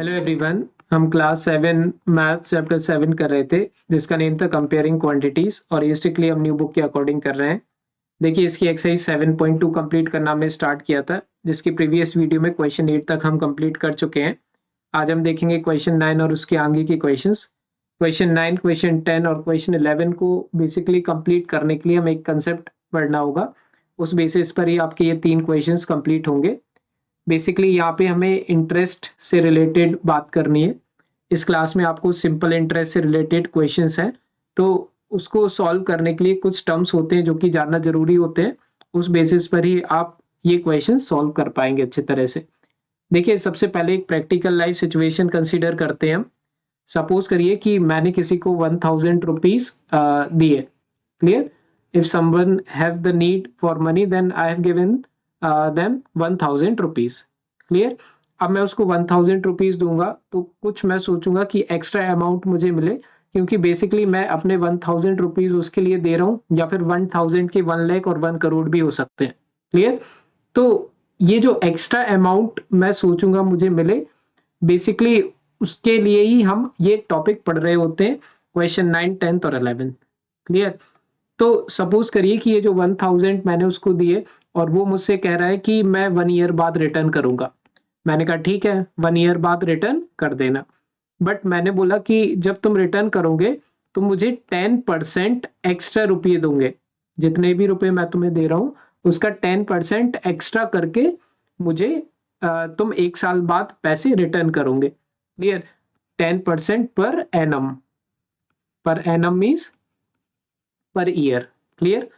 Hello everyone. हम class 7 math chapter 7 कर रहे थे जिसका नेम था कंपेयरिंग क्वांटिटीज और ये स्ट्रिक्टली हम न्यू बुक के अकॉर्डिंग कर रहे हैं। देखिए इसकी एक्सरसाइज 7.2 कंप्लीट करना हमने स्टार्ट किया था जिसकी प्रीवियस वीडियो में क्वेश्चन 8 तक हम कंप्लीट कर चुके हैं। आज हम देखेंगे क्वेश्चन 9 और उसके आगे के क्वेश्चंस। क्वेश्चन 9, क्वेश्चन 10 और क्वेश्चन 11 को बेसिकली कंप्लीट करने के लिए हमें एक कंसेप्ट पढ़ना होगा। उस बेसिस पर ही आपके ये 3 क्वेश्चंस कंप्लीट होंगे। बेसिकली यहाँ पे हमें इंटरेस्ट से रिलेटेड बात करनी है। इस क्लास में आपको सिंपल इंटरेस्ट से रिलेटेड क्वेश्चंस हैं, तो उसको सॉल्व करने के लिए कुछ टर्म्स होते हैं जो कि जानना जरूरी होते हैं। उस बेसिस पर ही आप ये क्वेश्चन सॉल्व कर पाएंगे अच्छी तरह से। देखिए सबसे पहले एक प्रैक्टिकल लाइफ सिचुएशन कंसीडर करते हैं हम। सपोज करिए कि मैंने किसी को 1000 रुपीज दिए। Clear? If someone have the need for money then I have given then 1000 rupees. Clear? अब मैं उसको 1000 रुपीज दूंगा तो कुछ मैं सोचूंगा कि एक्स्ट्रा अमाउंट मुझे मिले, क्योंकि बेसिकली मैं अपने 1000 रुपीज उसके लिए दे रहा हूँ, या फिर 1000 के 1 लाख और 1 करोड़ भी हो सकते हैं। क्लियर? तो ये जो एक्स्ट्रा अमाउंट मैं सोचूंगा मुझे मिले, बेसिकली उसके लिए ही हम ये टॉपिक पढ़ रहे होते हैं, क्वेश्चन 9, 10 और 11। क्लियर? तो सपोज करिए कि ये जो 1000 मैंने उसको दिए और वो मुझसे कह रहा है कि मैं 1 ईयर बाद रिटर्न करूंगा। मैंने कहा ठीक है 1 ईयर बाद रिटर्न कर देना, बट मैंने बोला कि जब तुम रिटर्न करोगे तो मुझे 10% एक्स्ट्रा रुपये दोगे। जितने भी रुपए मैं तुम्हें दे रहा हूँ उसका 10% एक्स्ट्रा करके मुझे तुम 1 साल बाद पैसे रिटर्न करोगे। क्लियर? 10% पर annum means per year. Clear?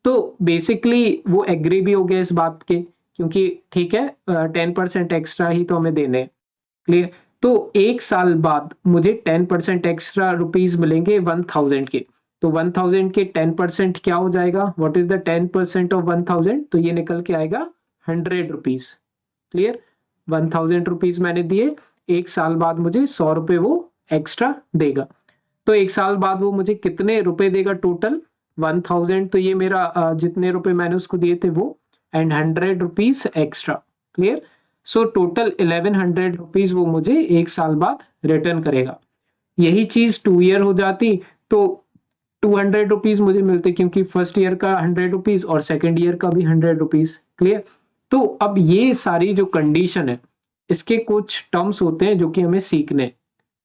तो बेसिकली वो एग्री भी हो गया इस बात के, क्योंकि ठीक है 10% एक्स्ट्रा ही तो हमें देने। क्लियर? तो 1 साल बाद मुझे 10% एक्स्ट्रा रुपीज मिलेंगे 1000 के। तो 1000 के 10% क्या हो जाएगा? What is the 10% of 1000? तो ये निकल के आएगा 100 रुपीज। क्लियर? 1000 रुपीज मैंने दिए, 1 साल बाद मुझे 100 रुपए वो एक्स्ट्रा देगा। तो 1 साल बाद वो मुझे कितने रुपए देगा टोटल? 1000 तो ये मेरा जितने रुपए मैंने उसको दिए थे वो, and 100 rupees extra. Clear? So total 1100 rupees वो मुझे 1 साल बाद रिटर्न करेगा। यही चीज 2 ईयर हो जाती तो 200 रुपीज मुझे मिलते, क्योंकि फर्स्ट ईयर का 100 रुपीज और सेकेंड ईयर का भी 100 रुपीज। क्लियर? तो अब ये सारी जो कंडीशन है इसके कुछ टर्म्स होते हैं जो कि हमें सीखने।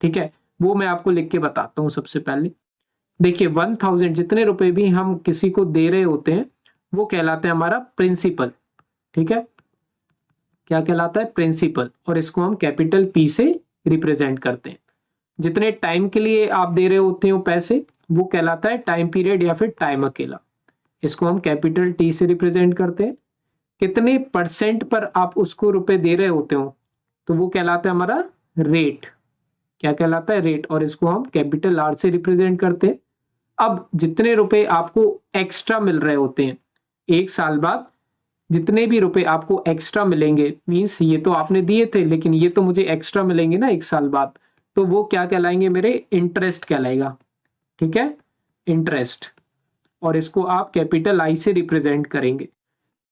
ठीक है, वो मैं आपको लिख के बताता हूँ। सबसे पहले देखिए 1000 जितने रुपए भी हम किसी को दे रहे होते हैं वो कहलाता है हमारा प्रिंसिपल। ठीक है, क्या कहलाता है? प्रिंसिपल। और इसको हम कैपिटल पी से रिप्रेजेंट करते हैं। जितने टाइम के लिए आप दे रहे होते हो पैसे वो कहलाता है टाइम पीरियड या फिर टाइम अकेला। इसको हम कैपिटल टी से रिप्रेजेंट करते हैं। कितने परसेंट पर आप उसको रुपए दे रहे होते हो तो वो कहलाता है हमारा रेट। क्या कहलाता है? रेट। और इसको हम कैपिटल आर से रिप्रेजेंट करते हैं। अब जितने रुपए आपको एक्स्ट्रा मिल रहे होते हैं 1 साल बाद, जितने भी रुपए आपको एक्स्ट्रा मिलेंगे, मींस ये तो आपने दिए थे लेकिन ये तो मुझे एक्स्ट्रा मिलेंगे ना 1 साल बाद, तो वो क्या कहलाएंगे? मेरे इंटरेस्ट कहलाएगा। ठीक है, इंटरेस्ट। और इसको आप कैपिटल आई से रिप्रेजेंट करेंगे।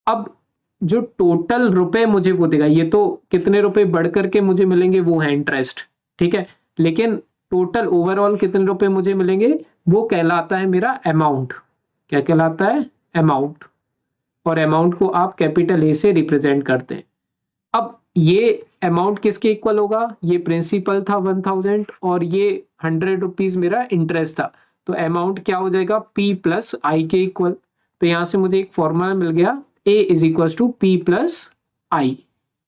अब जो टोटल रुपए मुझे वो देगा, ये तो कितने रुपए बढ़ करके मुझे मिलेंगे वो है इंटरेस्ट। ठीक है, लेकिन टोटल ओवरऑल कितने रुपए मुझे मिलेंगे वो कहलाता है मेरा अमाउंट। क्या कहलाता है? अमाउंट। और अमाउंट को आप कैपिटल ए से रिप्रेजेंट करते हैं। अब ये अमाउंट किसके इक्वल होगा? ये प्रिंसिपल था 1000 और ये 100 रुपीज मेरा इंटरेस्ट था। तो अमाउंट क्या हो जाएगा? P प्लस आई के इक्वल। तो यहां से मुझे एक फॉर्मूला मिल गया, A is equal to P plus I.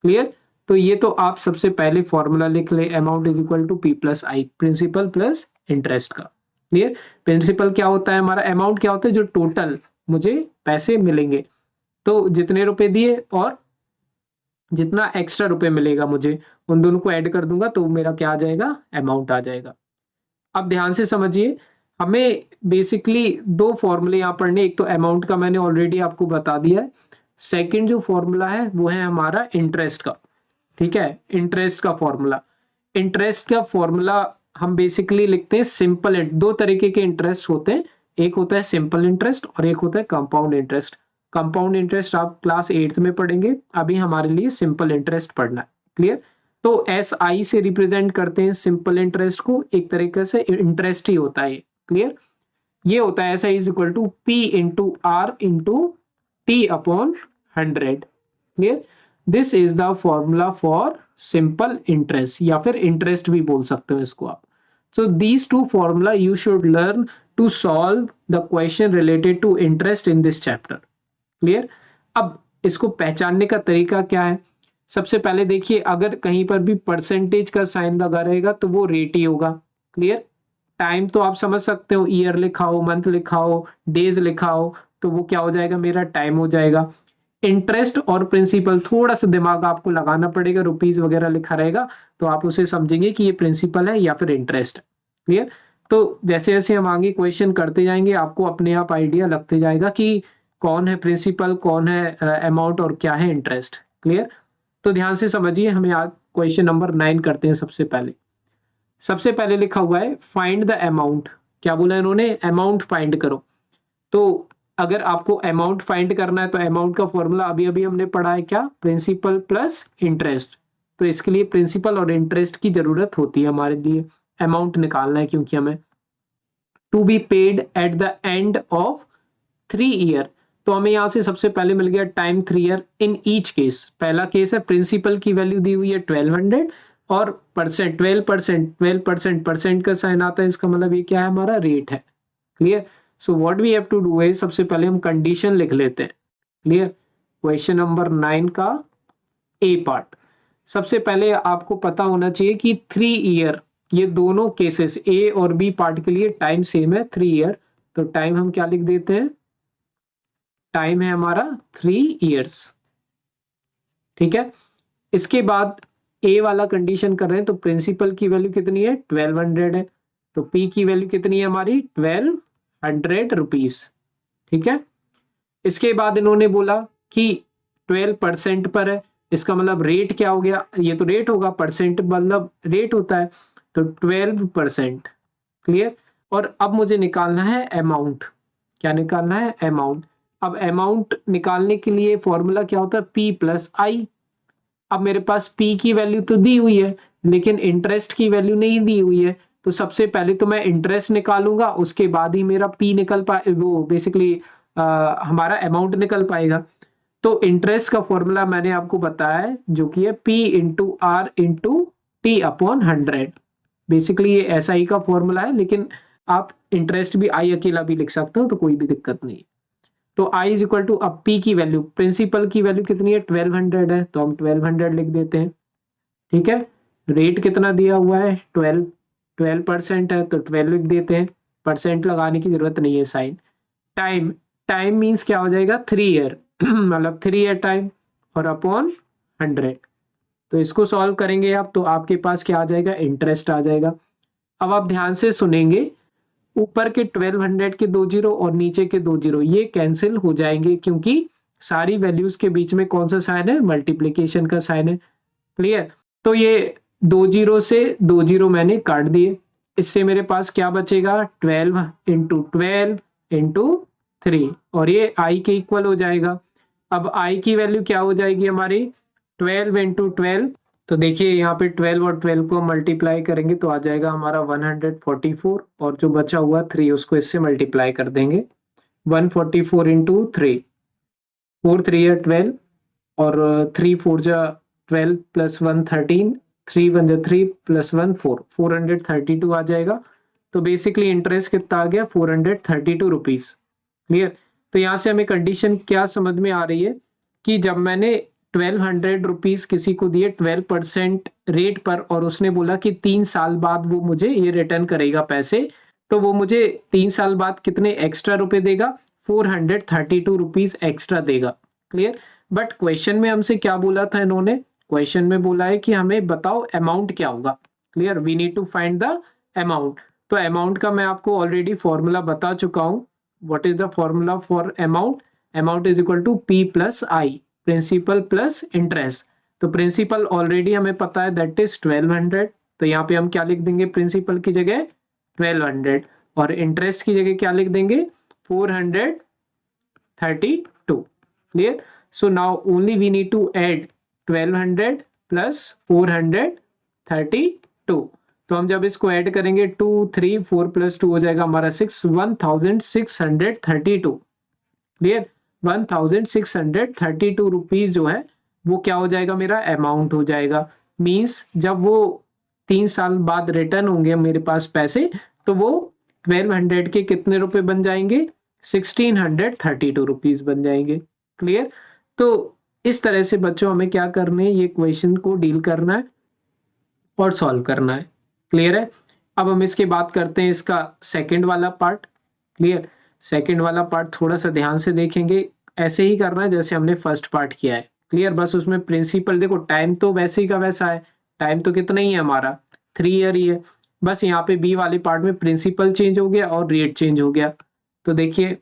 Clear? तो ये तो आप सबसे पहले फॉर्मूला लिख ले, amount is equal to P plus I, principal plus interest का। क्लियर? प्रिंसिपल क्या होता है हमारा? अमाउंट क्या होता है? जो टोटल मुझे पैसे मिलेंगे, तो जितने रुपए दिए और जितना एक्स्ट्रा रुपए मिलेगा मुझे, उन दोनों को ऐड कर दूंगा तो मेरा क्या आ जाएगा? अमाउंट आ जाएगा। अब ध्यान से समझिए, हमें बेसिकली 2 फॉर्मूले यहाँ पढ़ने। एक तो अमाउंट का मैंने ऑलरेडी आपको बता दिया है। सेकंड जो फॉर्मूला है वो है हमारा इंटरेस्ट का। ठीक है, इंटरेस्ट का फॉर्मूला। इंटरेस्ट का फॉर्मूला हम बेसिकली लिखते हैं सिंपल। 2 तरीके के इंटरेस्ट होते हैं, एक होता है सिंपल इंटरेस्ट और एक होता है कंपाउंड इंटरेस्ट। कंपाउंड इंटरेस्ट आप क्लास 8th में पढ़ेंगे, अभी हमारे लिए सिंपल इंटरेस्ट पढ़ना है। क्लियर? तो एस आई से रिप्रेजेंट करते हैं सिंपल इंटरेस्ट को, एक तरीके से इंटरेस्ट ही होता है। क्लियर, ये होता है S I is equal to P into R into T upon 100। Clear, this is the formula for simple interest, या फिर इंटरेस्ट भी बोल सकते हो इसको आप। So these two formula you should learn to solve the question related to interest in this chapter. Clear, अब इसको पहचानने का तरीका क्या है? सबसे पहले देखिए, अगर कहीं पर भी परसेंटेज का साइन लगा रहेगा तो वो रेट ही होगा। क्लियर, टाइम तो आप समझ सकते हो, ईयर लिखा हो, मंथ लिखा हो, डेज लिखा हो, तो वो क्या हो जाएगा, मेरा टाइम हो जाएगा। इंटरेस्ट और प्रिंसिपल थोड़ा सा दिमाग आपको लगाना पड़ेगा, रुपीज वगैरह लिखा रहेगा तो आप उसे समझेंगे कि ये प्रिंसिपल है या फिर इंटरेस्ट है। क्लियर, तो जैसे जैसे हम आगे क्वेश्चन करते जाएंगे आपको अपने आप आइडिया लगते जाएगा कि कौन है प्रिंसिपल, कौन है अमाउंट और क्या है इंटरेस्ट। क्लियर, तो ध्यान से समझिए, हमें आज क्वेश्चन नंबर 9 करते हैं। सबसे पहले लिखा हुआ है फाइंड द अमाउंट। क्या बोला इन्होंने? अमाउंट फाइंड करो। तो अगर आपको अमाउंट फाइंड करना है तो अमाउंट का फॉर्मूला अभी अभी हमने पढ़ा है, क्या? Principal plus interest. तो इसके लिए प्रिंसिपल और इंटरेस्ट की जरूरत होती है हमारे लिए, अमाउंट निकालना है, क्योंकि हमें to be paid at the end of 3 year. तो हमें यहां से सबसे पहले मिल गया time 3 year in each case. पहला केस है प्रिंसिपल की वैल्यू दी हुई है 1200 और परसेंट 12% परसेंट का साइन आता है, इसका मतलब ये क्या है, हमारा रेट है। Clear, so what we have to do है, सबसे पहले हम कंडीशन लिख लेते हैं। क्लियर, क्वेश्चन नंबर 9 का ए पार्ट। सबसे पहले आपको पता होना चाहिए कि 3 ईयर, ये दोनों केसेस ए और बी पार्ट के लिए टाइम सेम है 3 ईयर। तो टाइम हम क्या लिख देते हैं, टाइम है हमारा 3 ईयर्स। ठीक है, इसके बाद ए वाला कंडीशन कर रहे हैं, तो प्रिंसिपल की वैल्यू कितनी है, 1200 है, तो पी की वैल्यू कितनी है हमारी, 1200 रुपीज। ठीक है, इसके बाद इन्होंने बोला कि 12% पर है, इसका मतलब रेट क्या हो गया, ये तो रेट होगा, परसेंट मतलब रेट होता है, तो 12%। क्लियर, और अब मुझे निकालना है अमाउंट। क्या निकालना है, अमाउंट। अब अमाउंट निकालने के लिए फॉर्मूला क्या होता है, पी प्लस आई। अब मेरे पास पी की वैल्यू तो दी हुई है लेकिन इंटरेस्ट की वैल्यू नहीं दी हुई है, तो सबसे पहले तो मैं इंटरेस्ट निकालूंगा, उसके बाद ही मेरा पी निकल पाए, वो बेसिकली हमारा अमाउंट निकल पाएगा। तो इंटरेस्ट का फॉर्मूला मैंने आपको बताया है, जो कि है P into R into T upon 100। Basically ये एस आई का फॉर्मूला है, लेकिन आप इंटरेस्ट भी आई अकेला भी लिख सकते हो, तो कोई भी दिक्कत नहीं। तो आई इज इक्वल टू, अब पी की वैल्यू, प्रिंसिपल की वैल्यू कितनी है, 1200 है, तो हम 1200 लिख देते हैं। ठीक है, रेट कितना दिया हुआ है, 12% है, तो 12 लिख देते हैं, परसेंट लगाने की जरूरत नहीं है साइन। टाइम, टाइम मीन्स क्या हो जाएगा, 3 ईयर मतलब 3 ईयर टाइम और अपॉन 100। तो इसको सॉल्व करेंगे आप, तो आपके पास क्या आ जाएगा, इंटरेस्ट आ जाएगा। अब आप ध्यान से सुनेंगे, ऊपर के 1200 के 2 जीरो और नीचे के 2 जीरो ये कैंसिल हो जाएंगे, क्योंकि सारी वैल्यूज के बीच में कौन सा साइन है, मल्टीप्लीकेशन का साइन है। क्लियर, तो ये 2 जीरो से 2 जीरो मैंने काट दिए, इससे मेरे पास क्या बचेगा, 12 इंटू 12 इंटू 3, और ये आई के इक्वल हो जाएगा। अब आई की वैल्यू क्या हो जाएगी हमारी, 12 इंटू 12, तो देखिए यहाँ पे 12 और 12 को मल्टीप्लाई करेंगे तो आ जाएगा हमारा 144, और जो बचा हुआ 3 उसको इससे मल्टीप्लाई कर देंगे, 144 इंटू 3, 4 3 या 12 और 3 4 जा 12 प्लस 1 13, 3 1 जा 3 प्लस 1 4, 432 आ जाएगा। तो बेसिकली इंटरेस्ट कितना आ गया, 432 रुपीज। क्लियर, तो यहाँ से हमें कंडीशन क्या समझ में आ रही है कि जब मैंने 1200 रुपीज किसी को दिए 12% रेट पर, और उसने बोला कि 3 साल बाद वो मुझे ये रिटर्न करेगा पैसे, तो वो मुझे 3 साल बाद कितने एक्स्ट्रा रुपए देगा, 432 रुपीज एक्स्ट्रा देगा। क्लियर, बट क्वेश्चन में हमसे क्या बोला था इन्होंने, क्वेश्चन में बोला है कि हमें बताओ अमाउंट क्या होगा। Clear, we need to find the amount. तो अमाउंट का मैं आपको ऑलरेडी फॉर्मूला बता चुका हूं। What is the formula for amount, amount is equal to P plus I, principal plus interest. तो प्रिंसिपल ऑलरेडी हमें पता है, दैट इज 1200, तो यहाँ पे हम क्या लिख देंगे, प्रिंसिपल की जगह 1200 और इंटरेस्ट की जगह क्या लिख देंगे, 432। Clear, so now only we need to add 1200 plus 432। तो हम जब इसको ऐड करेंगे 2 3 4 प्लस 2 हो जाएगा हमारा 6, 1632। क्लियर, 1632 रुपीज जो है वो क्या हो जाएगा, मेरा अमाउंट हो जाएगा। मींस जब वो 3 साल बाद रिटर्न होंगे मेरे पास पैसे, तो वो 1200 के कितने रुपए बन जाएंगे, 1632 रुपीज बन जाएंगे। क्लियर। तो इस तरह से बच्चों हमें क्या करना है, ये क्वेश्चन को डील करना है और सॉल्व करना है। क्लियर है। अब हम इसके बात करते हैं इसका सेकंड वाला पार्ट। क्लियर। सेकंड वाला पार्ट थोड़ा सा ध्यान से देखेंगे, ऐसे ही करना है जैसे हमने फर्स्ट पार्ट किया है। क्लियर। बस उसमें प्रिंसिपल देखो, टाइम तो वैसे ही का वैसा है, टाइम तो कितना ही है हमारा, 3 ईयर ही है। बस यहाँ पे बी वाले पार्ट में प्रिंसिपल चेंज हो गया और रेट चेंज हो गया। तो देखिए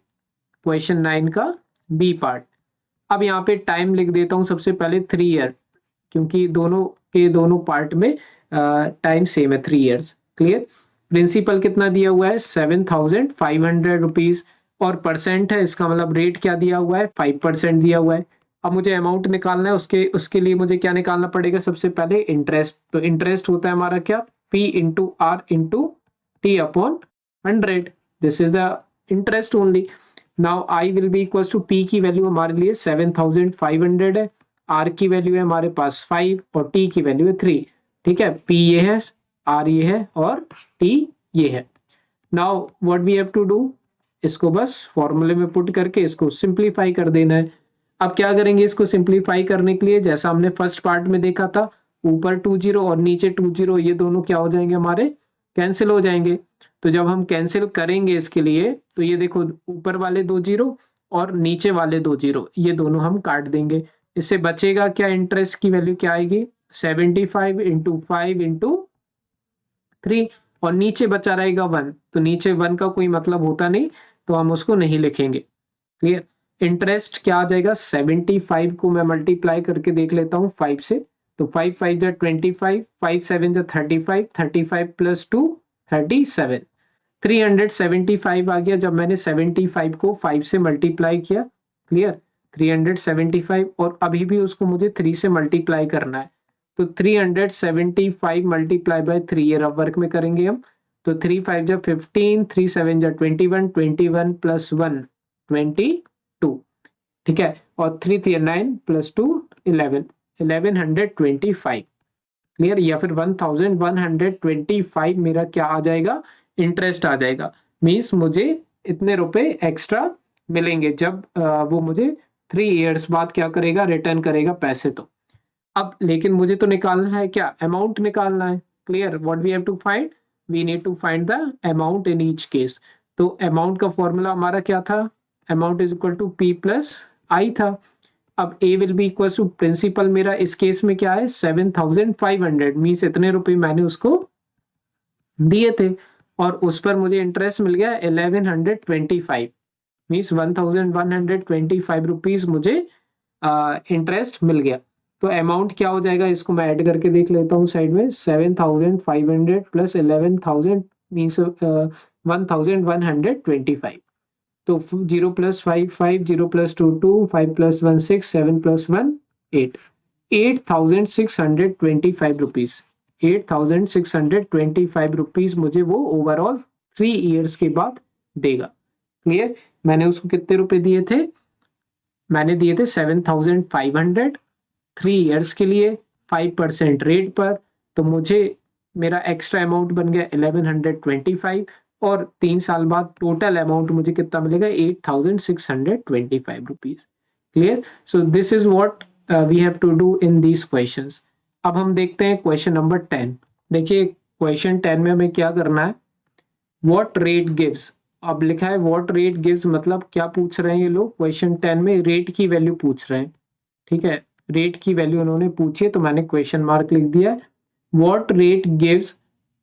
क्वेश्चन 9 का बी पार्ट। अब यहाँ पे टाइम लिख देता हूँ सबसे पहले 3 ईयर, क्योंकि दोनों के दोनों पार्ट में टाइम सेम है, 3 ईयर्स। क्लियर। प्रिंसिपल कितना दिया हुआ है, 7500 रुपीज, और परसेंट है, इसका मतलब रेट क्या दिया हुआ है, 5% दिया हुआ है। अब मुझे अमाउंट निकालना है, उसके लिए मुझे क्या निकालना पड़ेगा, सबसे पहले इंटरेस्ट। तो इंटरेस्ट होता है हमारा क्या, P into R into T upon 100। This is the interest only. Now I will be equal to P की वैल्यू हमारे लिए 7500 है, आर की वैल्यू है हमारे पास 5 और टी की वैल्यू है 3। ठीक है, पी ये है, आर ये है और टी ये है। Now what we have to do, इसको बस फॉर्मूले में पुट करके इसको सिंप्लीफाई कर देना है। अब क्या करेंगे, इसको सिंप्लीफाई करने के लिए जैसा हमने फर्स्ट पार्ट में देखा था, ऊपर 20 और नीचे 20, ये दोनों क्या हो जाएंगे हमारे, कैंसिल हो जाएंगे। तो जब हम कैंसिल करेंगे इसके लिए, तो ये देखो ऊपर वाले 2 जीरो और नीचे वाले 2 जीरो, ये दोनों हम काट देंगे। इससे बचेगा क्या, इंटरेस्ट की वैल्यू क्या आएगी, 75 इंटू 5 इंटू 3, और नीचे बचा रहेगा 1। तो नीचे 1 का कोई मतलब होता नहीं, तो हम उसको नहीं लिखेंगे। क्लियर। इंटरेस्ट क्या आ जाएगा, 75 को मैं मल्टीप्लाई करके देख लेता हूँ 5 से। तो 5 5 जा 25, 5 7 जा 35, 35 प्लस 2 37, 375 आ गया जब मैंने 75 को 5 से मल्टीप्लाई किया। क्लियर, 375, और अभी भी उसको मुझे 3 से मल्टीप्लाई करना है। तो 375 मल्टीप्लाई बाय 3, ये रफ वर्क में करेंगे हम। तो 3 5 जा 15, 3 7 जा 21, 21 प्लस 1 22। ठीक है, और 3 3 9 प्लस 2 11, 1125। क्लियर, या फिर 1125 मेरा क्या आ जाएगा, इंटरेस्ट आ जाएगा। मीन्स मुझे इतने रुपए एक्स्ट्रा मिलेंगे जब वो मुझे 3 इयर्स बाद क्या करेगा, रिटर्न करेगा पैसे। तो अब लेकिन मुझे तो निकालना है क्या, अमाउंट निकालना है। Clear, what we have to find, we need to find the amount in each case. तो अमाउंट का फॉर्मूला हमारा क्या था, amount is equal to P plus I था। अब A will be equal to principal, मेरा इस केस में क्या है 7500, मीन्स इतने रुपए मैंने उसको दिए थे, और उस पर मुझे इंटरेस्ट मिल गया 1125, मीन्स 1125 रुपीज मुझे इंटरेस्ट मिल गया। तो अमाउंट क्या हो जाएगा, इसको मैं ऐड करके देख लेता हूँ साइड में, 7500 प्लस 11000 मीन्स 1125। तो 0 plus 5 5, 0 plus 2 2, 5 plus 1 6, 7 plus 1 8, 8625 rupees, 8625 rupees मुझे वो ओवरऑल 3 इयर्स के बाद देगा। क्लियर, मैंने उसको कितने रुपए दिए थे, मैंने दिए थे 7500 3 इयर्स के लिए 5% रेट पर। तो मुझे मेरा एक्स्ट्रा अमाउंट बन गया 1125, और 3 साल बाद टोटल अमाउंट मुझे कितना मिलेगा, 8625 rupees. Clear, so this is what we have to do in these questions. अब हम देखते हैं क्वेश्चन नंबर 10। देखिए क्वेश्चन 10 में हमें क्या करना है, व्हाट रेट गिव्स। अब लिखा है व्हाट रेट गिव्स, मतलब क्या पूछ रहे हैं ये लोग, क्वेश्चन 10 में रेट की वैल्यू पूछ रहे हैं। ठीक है, रेट की वैल्यू उन्होंने पूछी है, तो मैंने क्वेश्चन मार्क लिख दिया है। What rate gives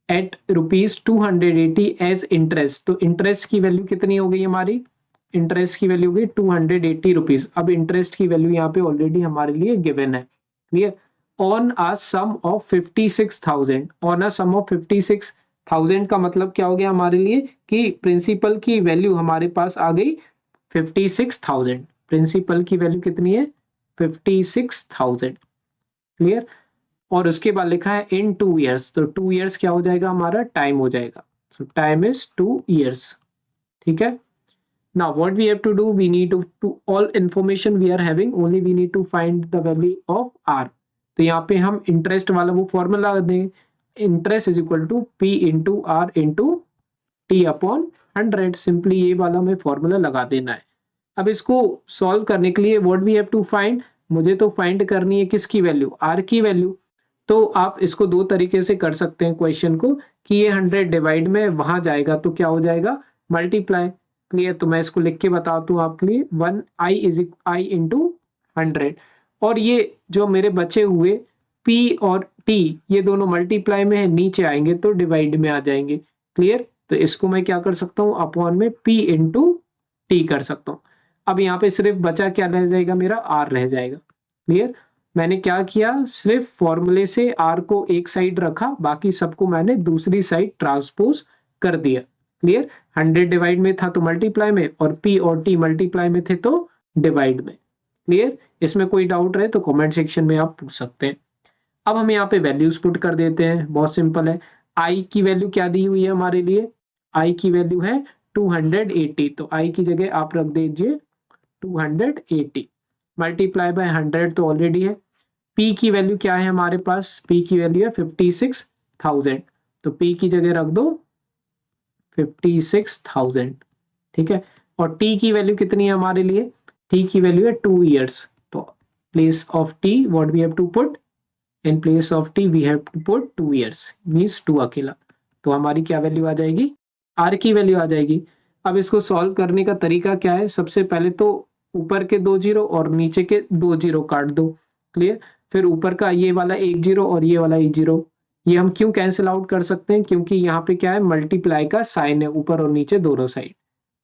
at ₹280 as interest. तो इंटरेस्ट की वैल्यू कितनी हो गई हमारी, इंटरेस्ट की वैल्यू गई 280 रुपीज। अब इंटरेस्ट की वैल्यू यहाँ पे ऑलरेडी हमारे लिए गिवन है। Clear, on a sum of 56,000, on a sum of 56,000 का मतलब क्या हो गया हमारे लिए, कि प्रिंसिपल की वैल्यू हमारे पास आ गई 56,000। प्रिंसिपल की वैल्यू कितनी है, 56,000। क्लियर, और उसके बाद लिखा है इन 2 ईयर्स, तो 2 ईयर्स क्या हो जाएगा हमारा, टाइम हो जाएगा। सो टाइम इज 2 ईयर्स। ठीक है। Now what we have to do, we need to all information we are having, only we need to find the value of r। तो यहाँ पे हम इंटरेस्ट वाला वो फॉर्मूला दें, interest is equal to p into R into T upon 100। Simply ये वाला हमें फॉर्मूला लगा देना है। अब इसको सॉल्व करने के लिए what we have to find, मुझे तो फाइंड करनी है किसकी वैल्यू, आर की वैल्यू। तो आप इसको दो तरीके से कर सकते हैं क्वेश्चन को, कि ये 100 डिवाइड में वहां जाएगा तो क्या हो जाएगा, मल्टीप्लाई। क्लियर। तो मैं इसको लिख के बताता हूँ आपके लिए, 1 i इंटू 100। और ये जो मेरे बचे हुए p और t ये दोनों मल्टीप्लाई में है, नीचे आएंगे तो डिवाइड में आ जाएंगे। क्लियर। तो इसको मैं क्या कर सकता हूँ, अपॉन में p इंटू टी कर सकता हूँ। अब यहाँ पे सिर्फ बचा क्या रह जाएगा, मेरा r रह जाएगा। क्लियर। मैंने क्या किया, सिर्फ फॉर्मूले से r को एक साइड रखा, बाकी सबको मैंने दूसरी साइड ट्रांसपोज कर दिया। क्लियर। 100 डिवाइड में था तो मल्टीप्लाई में, और p और t मल्टीप्लाई में थे तो डिवाइड में। क्लियर। इसमें कोई डाउट रहे तो कमेंट सेक्शन में आप पूछ सकते हैं। अब हम यहाँ पे वैल्यूज पुट कर देते हैं, बहुत सिंपल है। i की वैल्यू क्या दी हुई है हमारे लिए, i की वैल्यू है 280, तो i की जगह आप रख दीजिए 280 मल्टीप्लाई बाय 100 तो ऑलरेडी है। p की वैल्यू क्या है हमारे पास, p की वैल्यू है 56,000, तो p की जगह रख दो 56,000। ठीक है। और t की वैल्यू कितनी है हमारे लिए, t की वैल्यू है 2 ईयर्स, तो place of t what we have to put, in place of t we have to put 2 years, means 2 अकेला। तो हमारी क्या वैल्यू आ जाएगी, r की वैल्यू आ जाएगी। अब इसको सॉल्व करने का तरीका क्या है, सबसे पहले तो ऊपर के 2 जीरो और नीचे के 2 जीरो काट दो। क्लियर। फिर ऊपर का ये वाला 1 जीरो और ये वाला 1 जीरो, ये हम क्यों कैंसिल आउट कर सकते हैं, क्योंकि यहाँ पे क्या है, मल्टीप्लाई का साइन है ऊपर और नीचे दोनों साइड।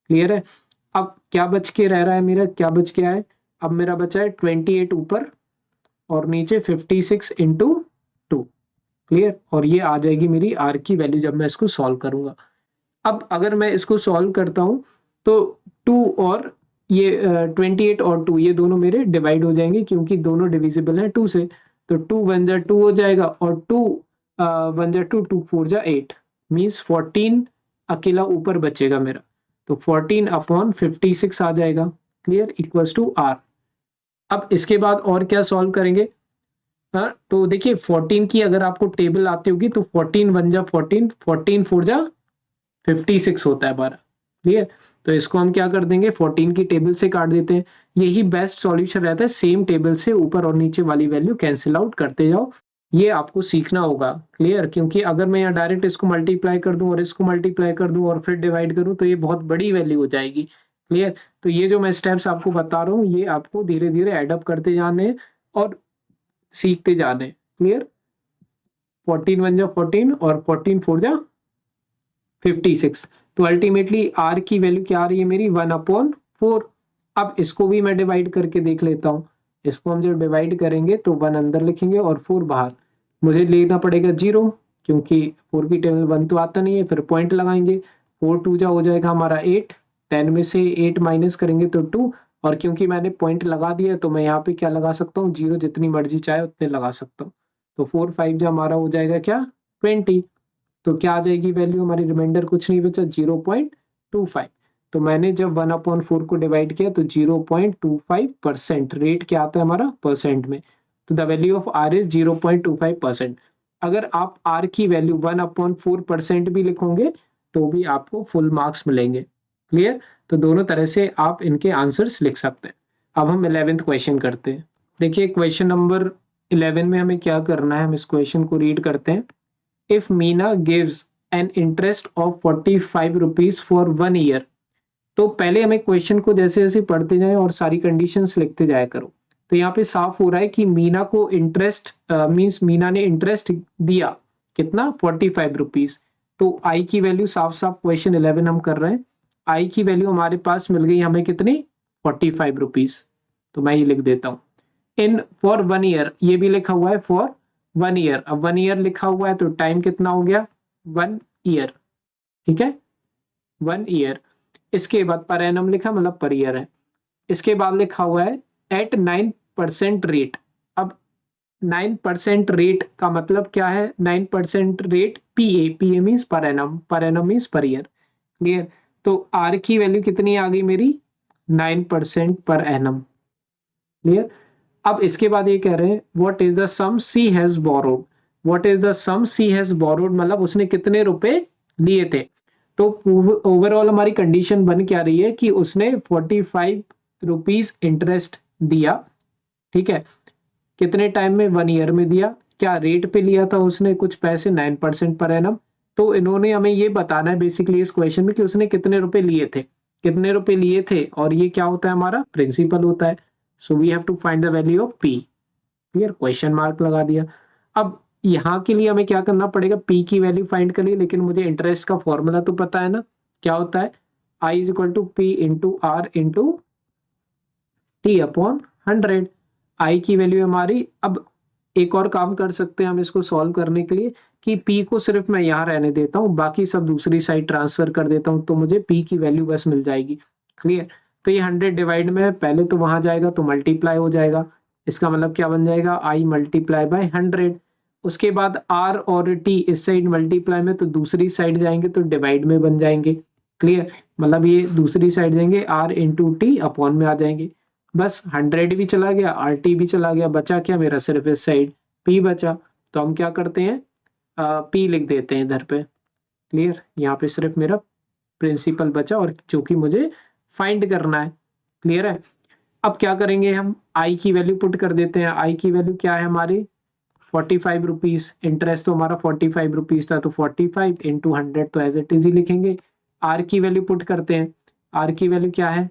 क्लियर है। अब क्या बच के रह रहा है मेरा, क्या बच गया है, अब मेरा बचा है 28 ऊपर और नीचे 56 इंटू 2। क्लियर। और ये आ जाएगी मेरी आर की वैल्यू जब मैं इसको सॉल्व करूंगा। अब अगर मैं इसको सॉल्व करता हूं तो 2 और ये 28 और 2 ये दोनों मेरे डिवाइड हो जाएंगे, क्योंकि दोनों डिविजिबल हैं 2 से। तो 2 1 जा 2 हो जाएगा, और 2 1 जा 2, 2 4 जा 8, मीन्स 14 अकेला ऊपर बचेगा मेरा। तो 14 अपॉन 56 आ जाएगा। क्लियर। Equals to R. अब इसके बाद और क्या सॉल्व करेंगे, हाँ तो देखिए 14 की अगर आपको टेबल आती होगी तो 14 1 जा 14, 14 4 जा 56 होता है 12। क्लियर। तो इसको हम क्या कर देंगे, 14 की टेबल से काट देते हैं। यही बेस्ट सॉल्यूशन रहता है, सेम टेबल से ऊपर और नीचे वाली वैल्यू कैंसिल आउट करते जाओ। ये आपको सीखना होगा। क्लियर। क्योंकि अगर मैं यहाँ डायरेक्ट इसको मल्टीप्लाई कर दूं और इसको मल्टीप्लाई कर दूं और फिर डिवाइड करूं तो ये बहुत बड़ी वैल्यू हो जाएगी। क्लियर। तो ये जो मैं स्टेप्स आपको बता रहा हूँ ये आपको धीरे धीरे एडअप करते जाने हैं और सीखते जाने। क्लियर। 14 1 जा 14 और 14 4 जा 56। तो अल्टीमेटली आर की वैल्यू क्या आ रही है मेरी, 1/4। अब इसको भी मैं डिवाइड करके देख लेता हूँ। इसको हम जब डिवाइड करेंगे तो 1 अंदर लिखेंगे और 4 बाहर। मुझे लेना पड़ेगा 0, क्योंकि 4 की टेबल 1 तो आता नहीं है। फिर पॉइंट लगाएंगे, 4 2 जा हो जाएगा हमारा 8, 10 में से 8 माइनस करेंगे तो 2, और क्योंकि मैंने पॉइंट लगा दिया तो मैं यहाँ पे क्या लगा सकता हूँ, 0 जितनी मर्जी चाहे उतने लगा सकता हूँ। तो 4 5 जा हमारा हो जाएगा क्या, 20। तो क्या आ जाएगी वैल्यू हमारी, रिमाइंडर कुछ नहीं बचा, 0.25। तो मैंने जब 1/4 को डिवाइड किया तो 0.25% रेट क्या आता है हमारा परसेंट में। तो the value of R is 0.25%। अगर आप आर की वैल्यू 1/4% भी लिखोगे तो भी आपको फुल मार्क्स मिलेंगे। क्लियर। तो दोनों तरह से आप इनके आंसर्स लिख सकते हैं। अब हम 11th क्वेश्चन करते हैं। देखिए क्वेश्चन नंबर 11 में हमें क्या करना है, हम इस क्वेश्चन को रीड करते हैं। If Meena gives an interest of 45 rupees for 1 year, तो पहले हमें क्वेश्चन को जैसे जैसे पढ़ते जाएं और सारी कंडीशंस लिखते जाया करो। तो यहाँ पे साफ हो रहा है कि मीना को इंटरेस्ट मींस मीना ने इंटरेस्ट दिया कितना, 45 रुपीज। तो आई की वैल्यू साफ साफ क्वेश्चन 11 हम कर रहे हैं, आई की वैल्यू हमारे पास मिल गई हमें कितनी, 45 रुपीज। तो मैं ये लिख देता हूँ इन फॉर 1 ईयर, ये भी लिखा हुआ है फॉर 1 ईयर। अब 1 ईयर लिखा हुआ है तो टाइम कितना हो गया, 1 ईयर। ठीक है, 1 ईयर। इसके बाद पर एनम लिखा मतलब पर ईयर है। इसके बाद लिखा हुआ है एट 9% रेट। अब 9% रेट का मतलब क्या है? 9% rate PA means per annum means per year. Clear? तो आर की वैल्यू कितनी आ गई मेरी? 9% पर एनम। क्लियर? अब इसके बाद ये कह रहे हैं what is the sum C has borrowed. What is the sum C has borrowed मतलब उसने कितने रुपए लिए थे। तो ओवरऑल हमारी कंडीशन बन क्या रही है कि उसने 45 रुपीज इंटरेस्ट दिया। ठीक है, कितने टाइम में? 1 ईयर में दिया। क्या रेट पे लिया था उसने कुछ पैसे? 9% पर एनम। तो इन्होंने हमें ये बताना है बेसिकली इस क्वेश्चन में कि उसने कितने रुपए लिए थे, कितने रुपए लिए थे, और ये क्या होता है? हमारा प्रिंसिपल होता है। So we have to find the value of P. Clear? Question mark लगा दिया। अब यहाँ के लिए हमें क्या करना पड़ेगा? पी की वैल्यू फाइंड करिए, लेकिन मुझे इंटरेस्ट का फॉर्मूला तो पता है ना, क्या होता है? I is equal to P into R into T upon 100। I की वैल्यू हमारी, अब एक और काम कर सकते हैं हम इसको सॉल्व करने के लिए कि p को सिर्फ मैं यहाँ रहने देता हूँ, बाकी सब दूसरी साइड ट्रांसफर कर देता हूँ, तो मुझे p की वैल्यू बस मिल जाएगी। क्लियर? तो ये 100 डिवाइड में है, पहले तो वहां जाएगा तो मल्टीप्लाई हो जाएगा। इसका मतलब क्या बन जाएगा? i multiply by 100। उसके बाद r और t इस साइड मल्टीप्लाई में, तो दूसरी साइड जाएंगे तो डिवाइड में बन जाएंगे। क्लियर? मतलब ये दूसरी साइड जाएंगे r इंटू टी अपॉन में आ जाएंगे। बस 100 भी चला गया, RT भी चला गया, बचा क्या मेरा? सिर्फ इस साइड P बचा। तो हम क्या करते हैं? P लिख देते हैं इधर पे। क्लियर? यहाँ पे सिर्फ मेरा प्रिंसिपल बचा, और जो कि मुझे फाइंड करना है। क्लियर है? अब क्या करेंगे हम? I की वैल्यू पुट कर देते हैं। I की वैल्यू क्या है हमारी? 45 रुपीज। इंटरेस्ट तो हमारा 45 रुपीज था, तो 45 इंटू 100 तो एज इट इज ही लिखेंगे। R की वैल्यू पुट करते हैं। R की वैल्यू क्या है?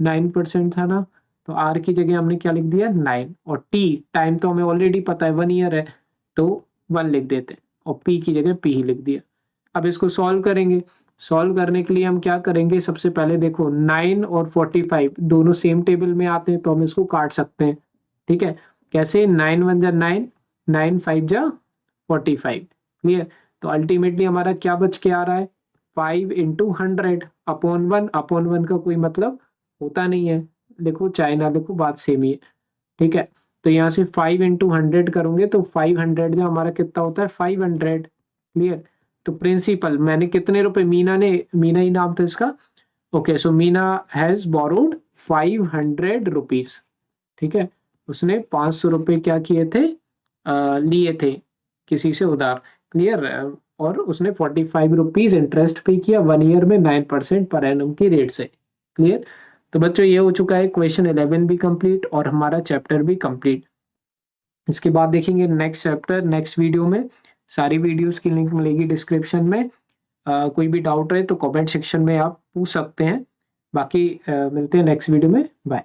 9% था ना, तो आर की जगह हमने क्या लिख दिया? 9। और टी टाइम तो हमें ऑलरेडी पता है 1 ईयर है, तो 1 लिख देते हैं, और पी की जगह पी ही लिख दिया। अब इसको सॉल्व करेंगे। सॉल्व करने के लिए हम क्या करेंगे? सबसे पहले देखो 9 और 45 दोनों सेम टेबल में आते हैं, तो हम इसको काट सकते हैं। ठीक है, कैसे? 9 1 जा 9, 9 5 जा 45। क्लियर? तो अल्टीमेटली हमारा क्या बच के आ रहा है? 5 इंटू 100 अपॉन 1। अपॉन 1 का कोई मतलब होता नहीं है, लिखो चाहे ना लिखो, बात सेम ही है। ठीक है, तो यहाँ से 5 इंटू 100 करोगे तो 500 जो हमारा कितना होता है? 500। क्लियर? तो प्रिंसिपल मैंने कितने रुपए, मीना ही नाम था इसका। Okay, so Meena has borrowed 500 rupees. ठीक है, उसने 500 रुपए क्या किए थे? लिए थे किसी से उधार। क्लियर? और उसने 45 रुपीज इंटरेस्ट पे किया 1 ईयर में 9% पर एनम की रेट से। क्लियर? तो बच्चों ये हो चुका है क्वेश्चन 11 भी कंप्लीट और हमारा चैप्टर भी कंप्लीट। इसके बाद देखेंगे नेक्स्ट चैप्टर नेक्स्ट वीडियो में। सारी वीडियोस की लिंक मिलेगी डिस्क्रिप्शन में। कोई भी डाउट रहे तो कमेंट सेक्शन में आप पूछ सकते हैं। बाकी मिलते हैं नेक्स्ट वीडियो में। बाय।